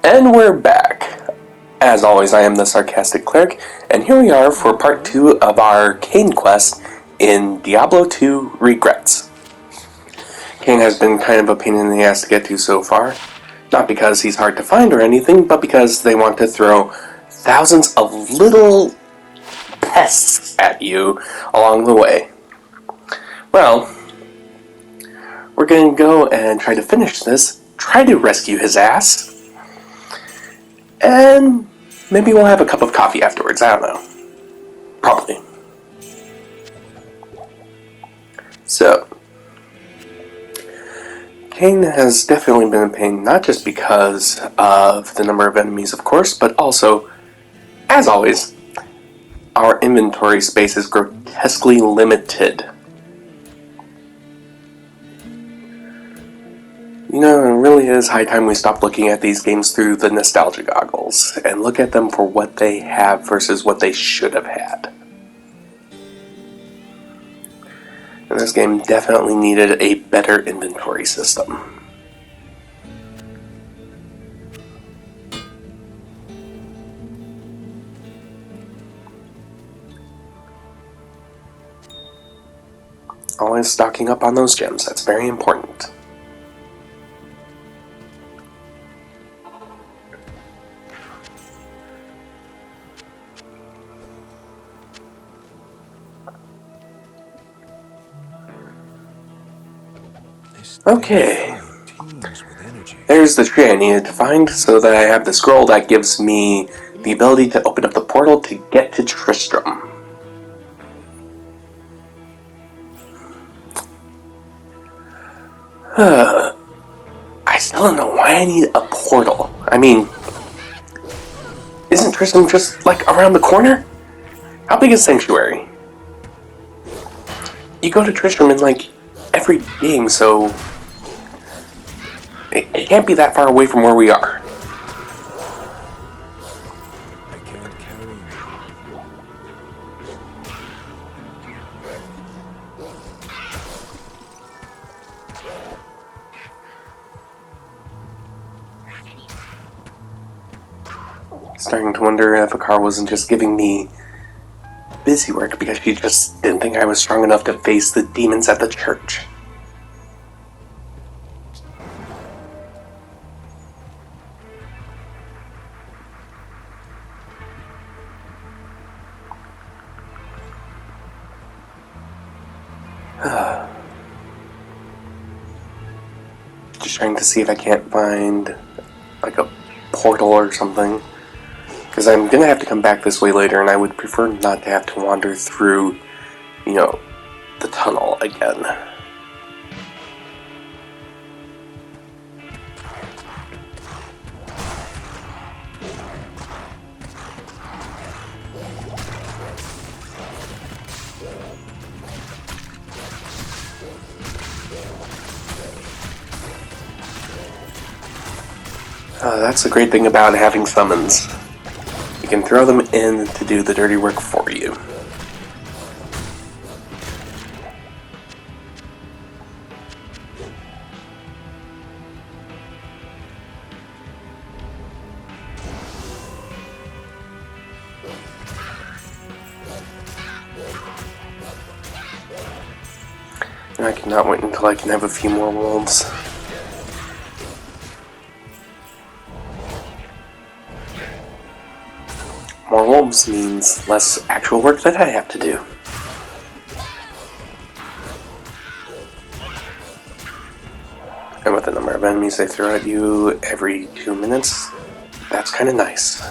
And we're back. As always, I am the Sarcastic Cleric, and here we are for part 2 of our Cain quest in Diablo 2 Regrets. Cain has been kind of a pain in the ass to get to so far. Not because he's hard to find or anything, but because they want to throw thousands of little pests at you along the way. Well, we're going to go and try to finish this, try to rescue his ass, and maybe we'll have a cup of coffee afterwards, I don't know. Probably. So, Cain has definitely been a pain, not just because of the number of enemies, of course, but also, as always, our inventory space is grotesquely limited. You know, it really is high time we stop looking at these games through the nostalgia goggles and look at them for what they have versus what they should have had. And this game definitely needed a better inventory system. Always stocking up on those gems, that's very important. Okay, there's the tree I needed to find so that I have the scroll that gives me the ability to open up the portal to get to Tristram. I still don't know why I need a portal. I mean, isn't Tristram just, like, around the corner? How big is Sanctuary? You go to Tristram in, like, every game, so it can't be that far away from where we are. Starting to wonder if Akar wasn't just giving me busy work because she just didn't think I was strong enough to face the demons at the church. Just trying to see if I can't find, like, a portal or something. Because I'm gonna have to come back this way later, and I would prefer not to have to wander through, you know, the tunnel again. That's the great thing about having summons. You can throw them in to do the dirty work for you. And I cannot wait until I can have a few more wolves. More wolves means less actual work that I have to do. And with the number of enemies they throw at you every 2 minutes, that's kind of nice.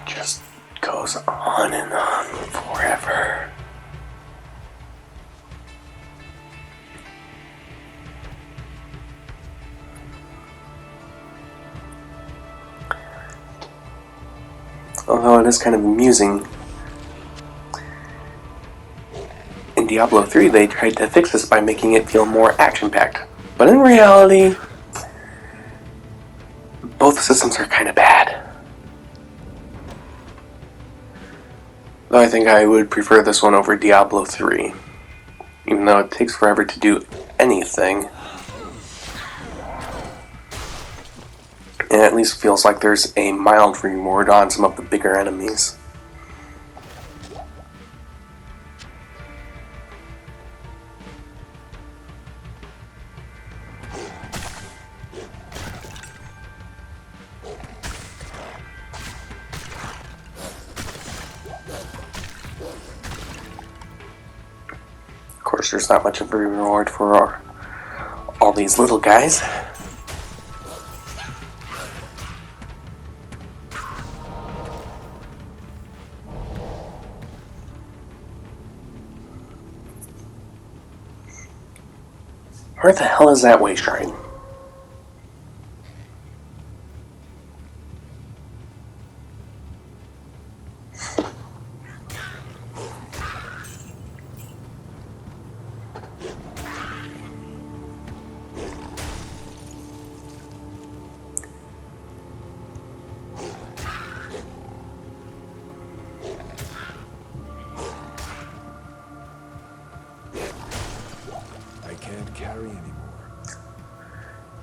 Just goes on and on forever. Although it is kind of amusing. In Diablo 3, they tried to fix this by making it feel more action-packed. But in reality, both systems are kind of bad. Though I think I would prefer this one over Diablo 3. Even though it takes forever to do anything. And it at least feels like there's a mild reward on some of the bigger enemies. Of course, there's not much of a reward for all these little guys. Where the hell is that way shrine?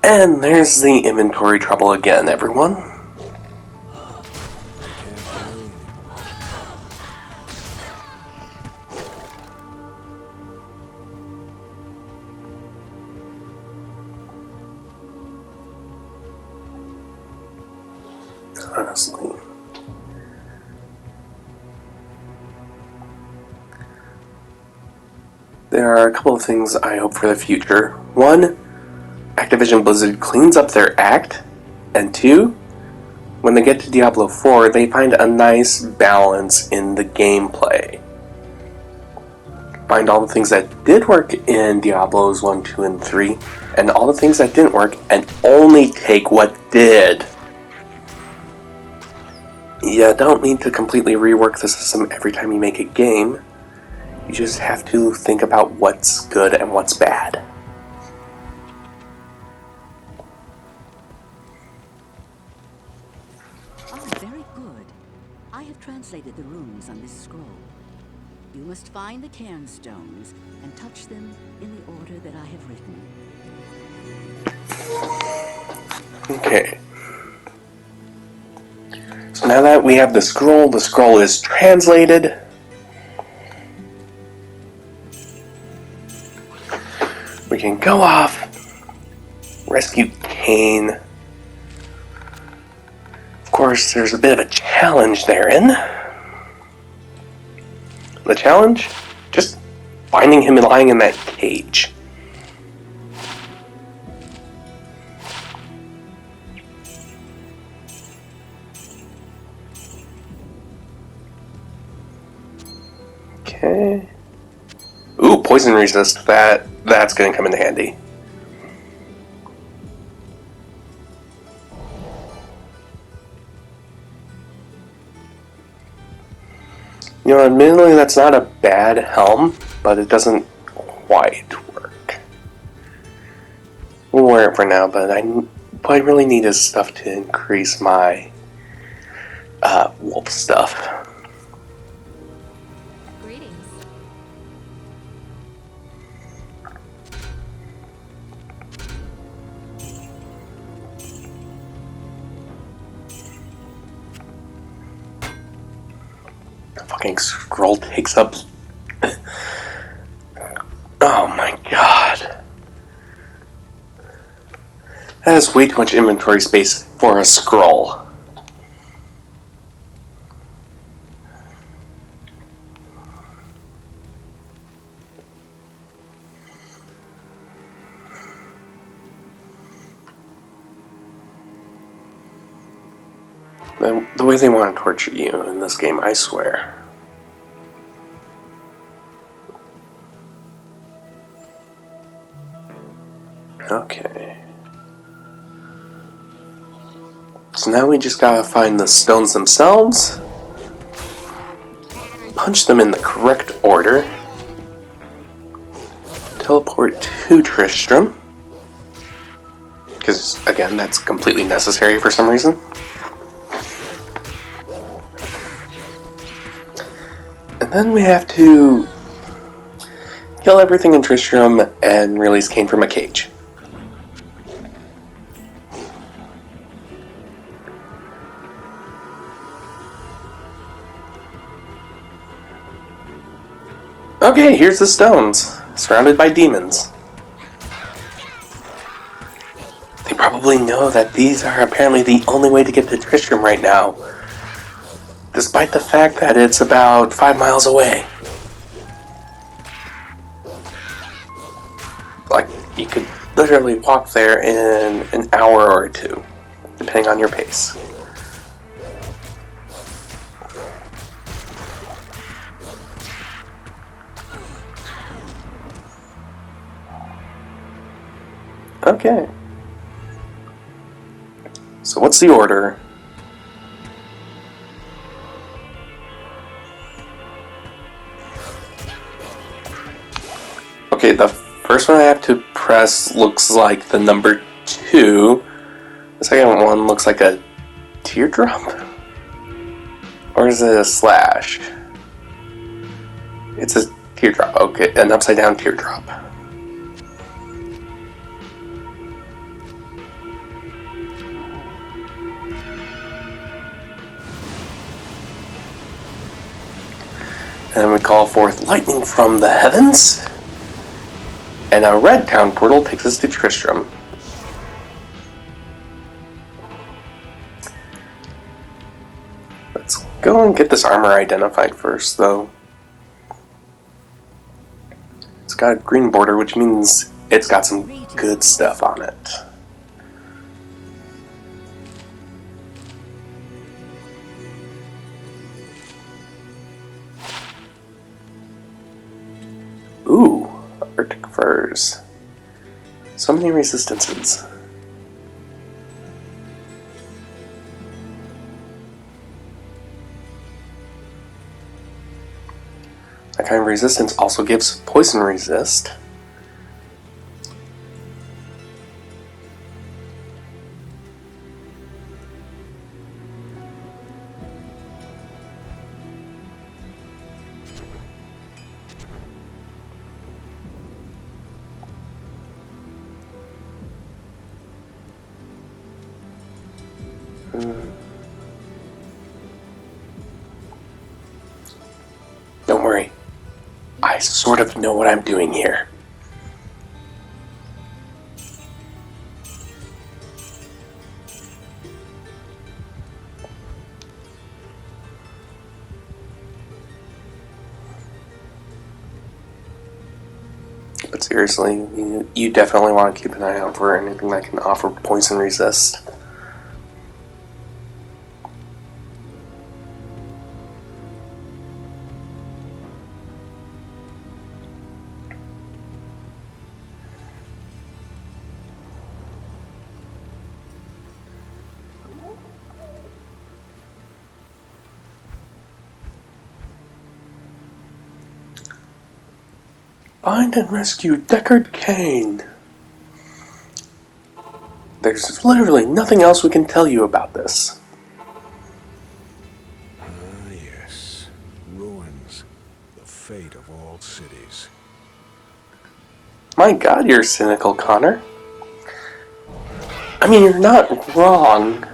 And there's the inventory trouble again, everyone. Honestly. There are a couple of things I hope for the future. One, Activision Blizzard cleans up their act, and two, when they get to Diablo 4, they find a nice balance in the gameplay. Find all the things that did work in Diablos 1, 2, and 3, and all the things that didn't work, and only take what did. You don't need to completely rework the system every time you make a game. You just have to think about what's good and what's bad. Translated the runes on this scroll. You must find the cairn stones and touch them in the order that I have written. Okay. So now that we have the scroll is translated. We can go off, rescue Cain. Of course, there's a bit of a challenge therein. The challenge? Just finding him lying in that cage. Okay. Ooh, poison resist. That's gonna come in handy. You know, admittedly, that's not a bad helm, but it doesn't quite work. We'll wear it for now, but what I really need is stuff to increase my wolf stuff. Greetings. Fucking scroll takes up. Oh my god. That is way too much inventory space for a scroll. The way they want to torture you in this game, I swear. Okay. So now we just gotta find the stones themselves. punch them in the correct order. Teleport to Tristram. Because, again, that's completely necessary for some reason. And then we have to kill everything in Tristram and release Cain from a cage. Okay, here's the stones, surrounded by demons. They probably know that these are apparently the only way to get to Tristram right now, despite the fact that it's about 5 miles away. Like, you could literally walk there in an hour or two, depending on your pace. Okay. So what's the order? Okay, the first one I have to press looks like the number 2. The second one looks like a teardrop? Or is it a slash? It's a teardrop, okay, an upside down teardrop. And we call forth lightning from the heavens. And a red town portal takes us to Tristram. Let's go and get this armor identified first, though. It's got a green border, which means it's got some good stuff on it. Ooh, Arctic furs. So many resistances. That kind of resistance also gives poison resist. Don't worry. I sort of know what I'm doing here. But seriously, you definitely want to keep an eye out for anything that can offer poison resist. Find and rescue Deckard Cain. There's literally nothing else we can tell you about this. Ah, yes. Ruins. The fate of all cities. My God, you're cynical, Connor. I mean, you're not wrong.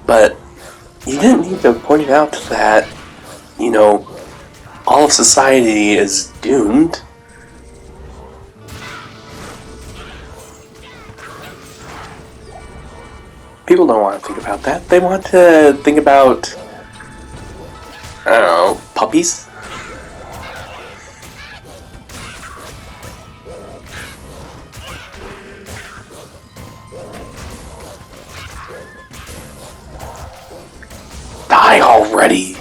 But you didn't need to point out that, all of society is doomed. People don't want to think about that. They want to think about, I don't know, puppies? Die already!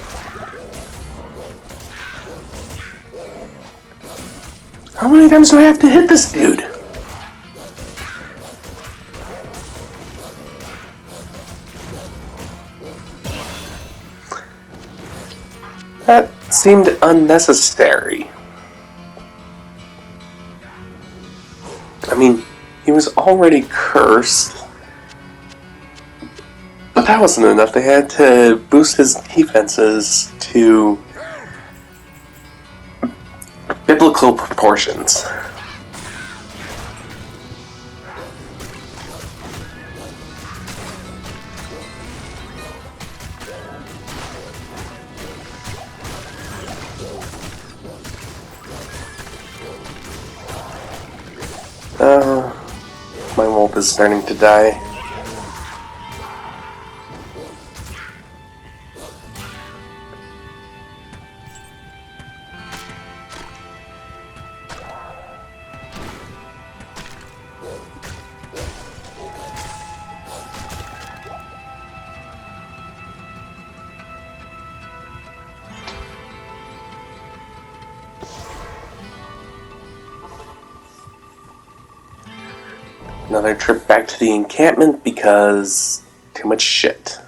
How many times do I have to hit this dude? That seemed unnecessary. I mean, he was already cursed. But that wasn't enough. They had to boost his defenses to biblical proportions. My wolf is starting to die. Another trip back to the encampment because too much shit.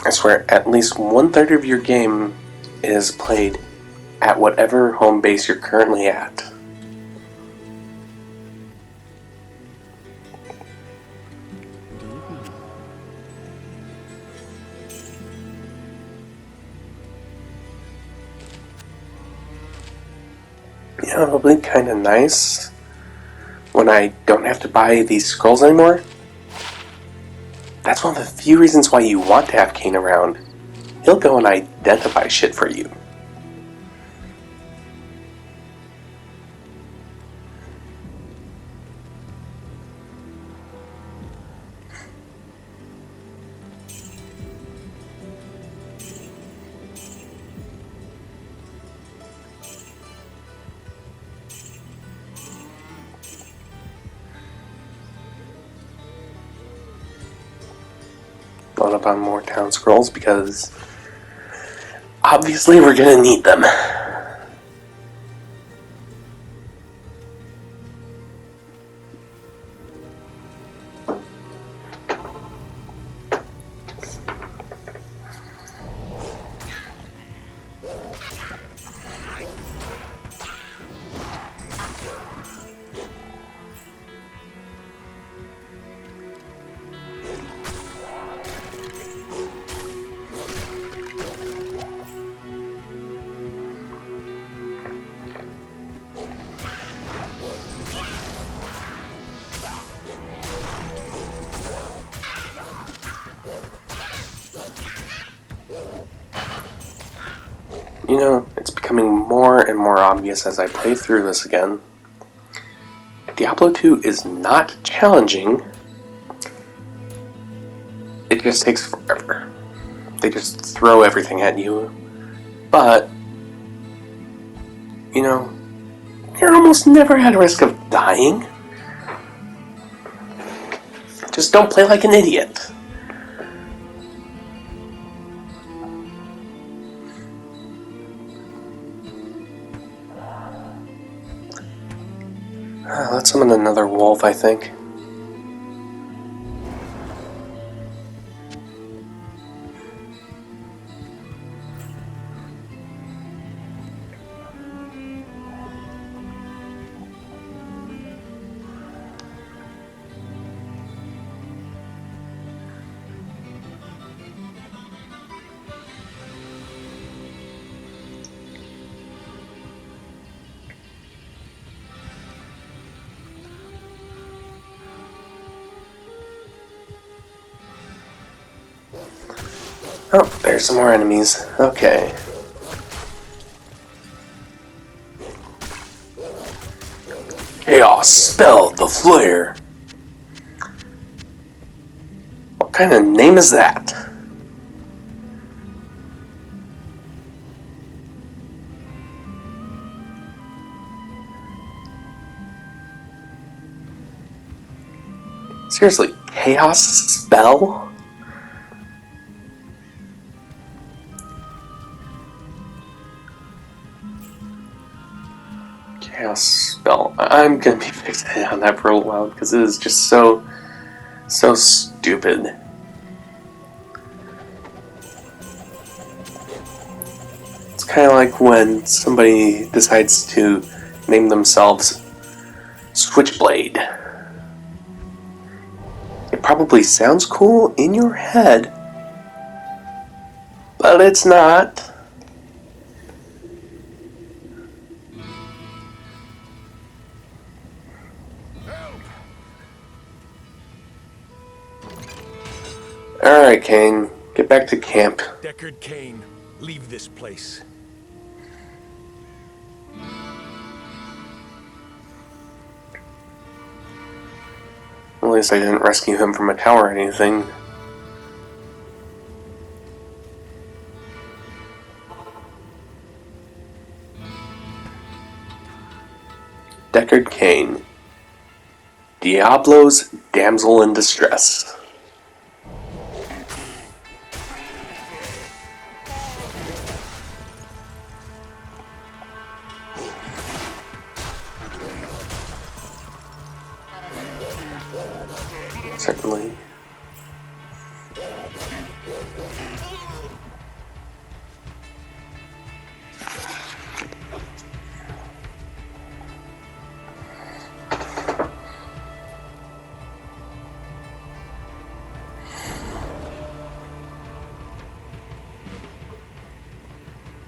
I swear, at least 1/3 of your game is played at whatever home base you're currently at. You know, it'll be kind of nice when I don't have to buy these scrolls anymore. That's one of the few reasons why you want to have Cain around. He'll go and identify shit for you. Load up on more town scrolls because obviously we're gonna need them. You know, it's becoming more and more obvious as I play through this again. Diablo 2 is not challenging. It just takes forever. They just throw everything at you. But, you know, you're almost never at risk of dying. Just don't play like an idiot. Let's summon another wolf, I think. Oh, there's some more enemies. Okay. Chaos, spell the flare. What kind of name is that? Seriously, chaos spell? Chaos spell. I'm gonna be fixated on that for a while because it is just so stupid. It's kind of like when somebody decides to name themselves Switchblade. It probably sounds cool in your head, but it's not. Alright, Cain. Get back to camp. Deckard Cain, leave this place. At least I didn't rescue him from a tower or anything. Deckard Cain. Diablo's damsel in distress. Certainly.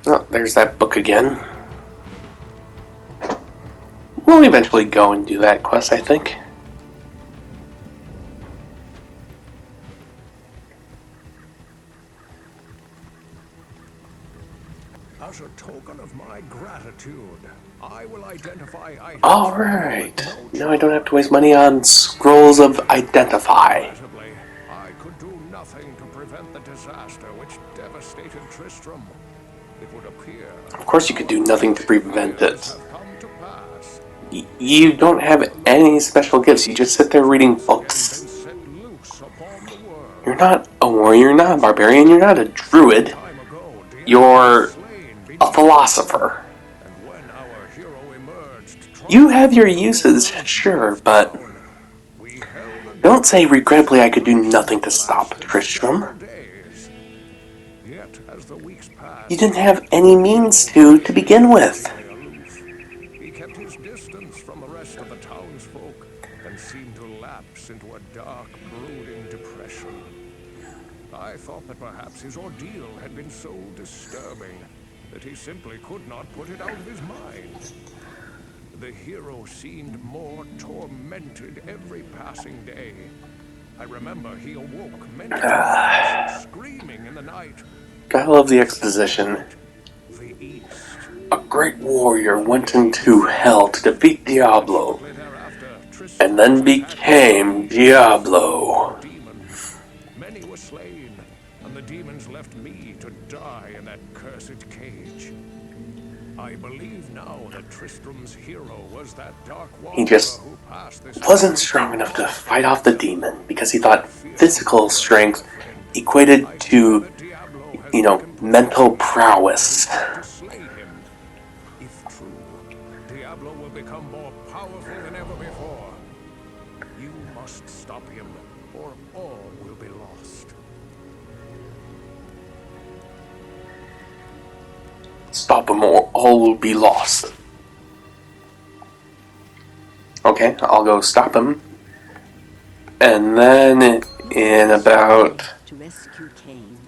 Oh, there's that book again. We'll eventually go and do that quest, I think. As a token of my gratitude, I will identify items. Alright. Now I don't have to waste money on scrolls of identify. I could do nothing to prevent the disaster which devastated Tristram. It would appear. Of course you could do nothing to prevent it. You don't have any special gifts, you just sit there reading books. You're not a warrior, you're not a barbarian, you're not a druid. You're a philosopher. You have your uses, sure, but don't say regrettably I could do nothing to stop Tristram. You didn't have any means to begin with. He kept his distance from the rest of the townsfolk and seemed to lapse into a dark, brooding depression. I thought that perhaps his ordeal had been so disturbing that he simply could not put it out of his mind. The hero seemed more tormented every passing day. I remember he awoke many times, screaming in the night. I love the exposition. The east. A great warrior went into hell to defeat Diablo, and then became Diablo. Many were slain, and the demons left me to die in that cursed cage. I believe now that Tristram's hero was that dark warrior. He just wasn't strong enough to fight off the demon because he thought physical strength equated to, mental prowess. If true, Diablo will become more powerful than ever before. You must stop him, or all will be lost. Stop him or all will be lost. Okay, I'll go stop him. And then in about To rescue Cain,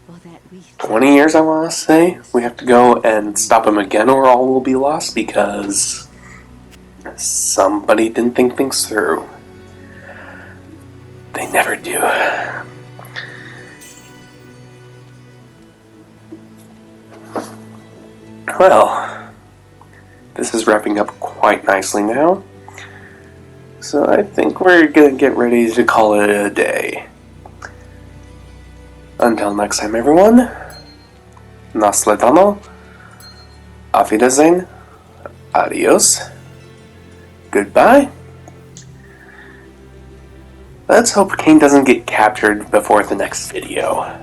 or that we 20 years, I want to say, we have to go and stop him again or all will be lost because somebody didn't think things through. They never do. Well, this is wrapping up quite nicely now. So I think we're gonna get ready to call it a day. Until next time, everyone. Nasledano. Auf Wiedersehen. Adios. Goodbye. Let's hope Cain doesn't get captured before the next video.